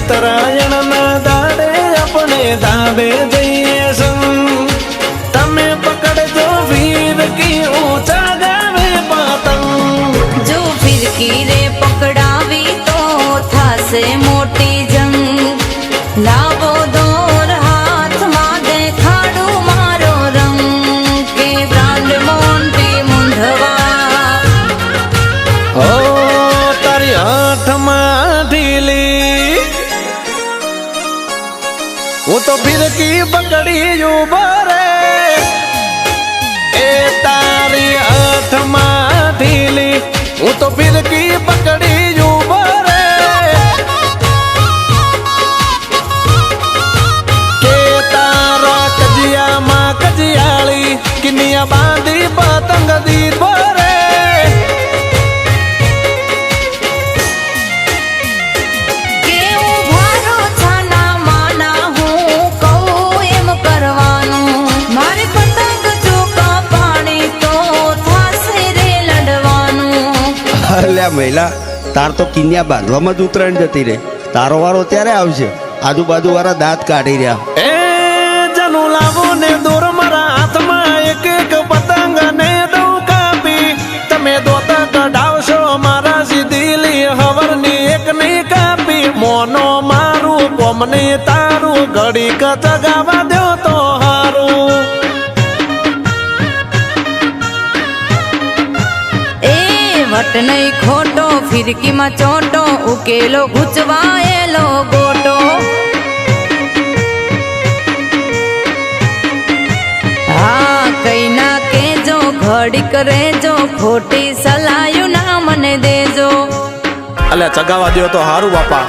ઉત્તરાયણ ના દાડે આપણે ધાબે જઈએ સંગ તમે પકડજો ફિરકી ઊંચા ગાવે પતંગ જો ફિરકી રે પકડાવી તો થાશે મોટી જંગ લાવો દોર હાથમાં દેખાડું મારો રંગ કે બ્રાન્ડ મોન્ટી મુંધવા ઓ તારી હાથમાં ઢીલી હું તો ફિરકી પકડી ઉભો રે એ તારી હાથમાં ઢીલી હું તો ફિરકી પકડી ઉભો રે કે તારા કજિયામાં કજિયાળી કિનિયા બાંધી પતંગ દીધો રે અલ્યા મહિલા તાર તો કિન્યા બાંધવામાં જ ઉતરાયણ જતી રે તારો વારો ત્યારે આવશે આજુબાજુ વાળા દાંત કાઢી રહ્યા એ જનુ લાવો ને દોર મારા હાથમાં એક એક પતંગ ને દઉં કાપી તમે દોતા કઢાવશો મારા સીધીલી હવરની એક ની કાપી મોનો મારું કોમને તારું ઘડી કચગાવા દો તો હારું વટ નહીં ખોટો ફિરકીમાં ચોટો ઉકેલો ગુચવાયેલો ગોટો હા કઈ ના કેજો ઘડી કરેજો ખોટી સલાયું ના મને દેજો અલ્યા ચગાવા દો તો હારું બાપા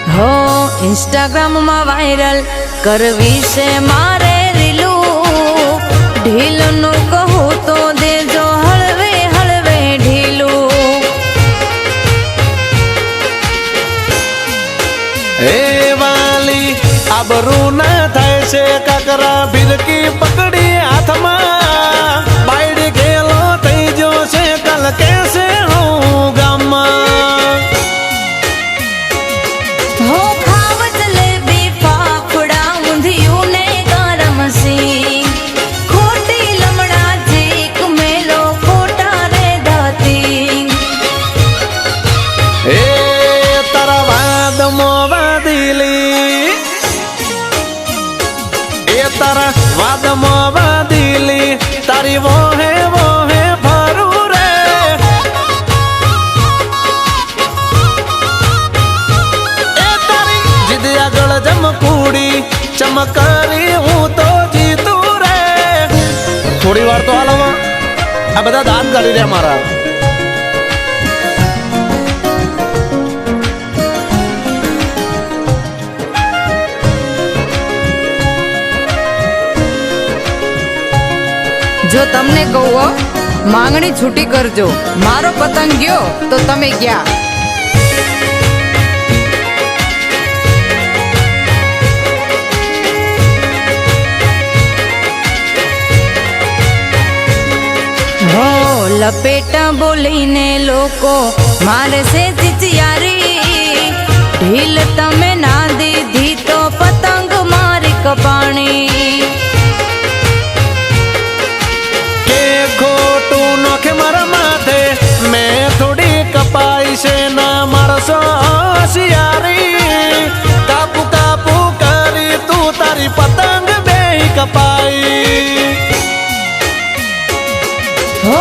હો ઇન્સ્ટાગ્રામમાં વાયરલ કરવી છે મારે રીલું ઢીલનું કહું તો દેજો હળવે હળવે ઢીલું હે વાલી આબરૂ ના થાય છે કાકરા ફિરકી પકડી હાથમાં બાયડી ગેલો થઈ જો છે કલ કેસે હું ગામમાં હો ખાવ જલેબી ફાફડા ઊંધિયું ને ગરમ સી ખોટી લમણા જીક મેલો ખોટા રે દાતી એ તારા વાદમો વાદીલી એ તારા વાદમો વાદીલી તારી વોહે વોહે ફરું રે એ તારી જીદ આગળ જમકુડી ચમકારી હું તો જીતું રે થોડી વાર તો હાલો આ બધા દાન કરી રહ્યા મારા જો તમને કહું માંગણી છૂટી કરજો મારો પતંગ ગયો તો તમે ગયા હો લપેટા બોલીને લોકો મારે છે ચિચિયારી ઢીલ તમે ના દીધી તો પતંગ મારી કપાણી કે ખોટું નોખે મારા માથે મેં થોડી કપાઈ છે ના મારસો હોશિયારી કાપુ કાપુ કરી તું તારી પતંગ બે કપાઈ હો